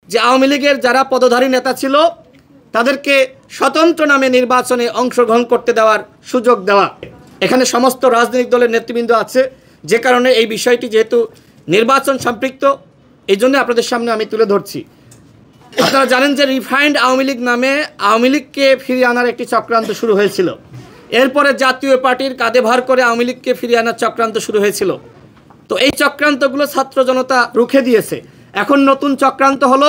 যে আওয়ামী লীগের যারা পদধারী নেতা ছিল তাদেরকে স্বতন্ত্র নামে নির্বাচনে অংশগ্রহণ করতে দেওয়ার সুযোগ দেওয়া। এখানে সমস্ত রাজনৈতিক দলের নেতৃবৃন্দ আছে, যে কারণে এই বিষয়টি যেহেতু নির্বাচন সম্পৃক্ত, এই জন্য আপনাদের সামনে আমি তুলে ধরছি। আপনারা জানেন যে রিফাইন্ড আওয়ামী লীগ নামে আওয়ামী লীগকে ফিরিয়ে আনার একটি চক্রান্ত শুরু হয়েছিল। এরপরে জাতীয় পার্টির কাঁধে ভার করে আওয়ামী লীগকে ফিরিয়ে আনার চক্রান্ত শুরু হয়েছিল। তো এই চক্রান্তগুলো ছাত্র জনতা রুখে দিয়েছে। এখন নতুন চক্রান্ত হলো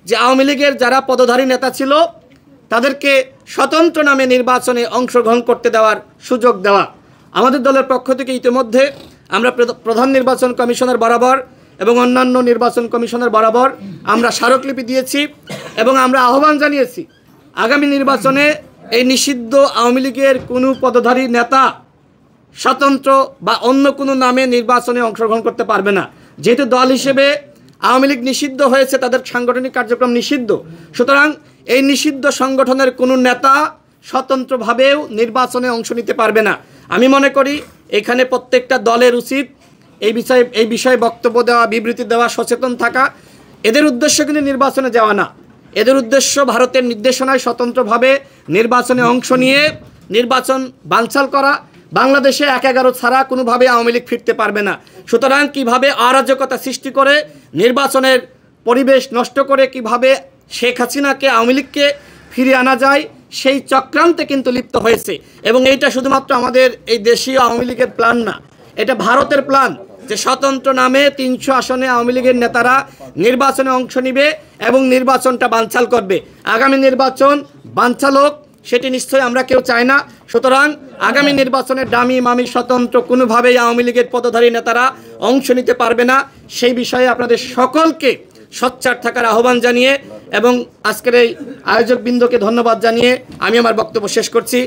যে আওয়ামী লীগের যারা পদধারী নেতা ছিল তাদেরকে স্বতন্ত্র নামে নির্বাচনে অংশগ্রহণ করতে দেওয়ার সুযোগ দেওয়া। আমাদের দলের পক্ষ থেকে ইতিমধ্যে আমরা প্রধান নির্বাচন কমিশনার বরাবর এবং অন্যান্য নির্বাচন কমিশনার বরাবর আমরা স্মারকলিপি দিয়েছি এবং আমরা আহ্বান জানিয়েছি আগামী নির্বাচনে এই নিষিদ্ধ আওয়ামী লীগের কোনো পদধারী নেতা স্বতন্ত্র বা অন্য কোনো নামে নির্বাচনে অংশগ্রহণ করতে পারবে না। যেহেতু দল হিসেবে আওয়ামী লীগ নিষিদ্ধ হয়েছে, তাদের সাংগঠনিক কার্যক্রম নিষিদ্ধ, সুতরাং এই নিষিদ্ধ সংগঠনের কোনো নেতা স্বতন্ত্রভাবেও নির্বাচনে অংশ নিতে পারবে না। আমি মনে করি এখানে প্রত্যেকটা দলের উচিত এই বিষয়ে বক্তব্য দেওয়া, বিবৃতি দেওয়া, সচেতন থাকা। এদের উদ্দেশ্য কিন্তু নির্বাচনে যাওয়া না, এদের উদ্দেশ্য ভারতের নির্দেশনায় স্বতন্ত্রভাবে নির্বাচনে অংশ নিয়ে নির্বাচন বানচাল করা। বাংলাদেশে ১/১১ ছাড়া কোনোভাবে আওয়ামী লীগ ফিরতে পারবে না। সুতরাং কিভাবে অরাজকতা সৃষ্টি করে নির্বাচনের পরিবেশ নষ্ট করে কিভাবে শেখ হাসিনাকে আওয়ামী লীগকে ফিরিয়ে আনা যায় সেই চক্রান্তে কিন্তু লিপ্ত হয়েছে। এবং এইটা শুধুমাত্র আমাদের এই দেশীয় আওয়ামী লীগের প্ল্যান না, এটা ভারতের প্ল্যান যে স্বতন্ত্র নামে ৩০০ আসনে আওয়ামী লীগের নেতারা নির্বাচনে অংশ নিবে এবং নির্বাচনটা বানচাল করবে। আগামী নির্বাচন বানচাল হোক, সেটি নিশ্চয়ই আমরা কেউ চাই না। সুতরাং আগামী নির্বাচনে ডামি মামি স্বতন্ত্র কোনোভাবেই আওয়ামী লীগের পদধারী নেতারা অংশ নিতে পারবে না। সেই বিষয়ে আপনাদের সকলকে সোচ্চার থাকার আহ্বান জানিয়ে এবং আজকের এই আয়োজকবৃন্দকে ধন্যবাদ জানিয়ে আমি আমার বক্তব্য শেষ করছি।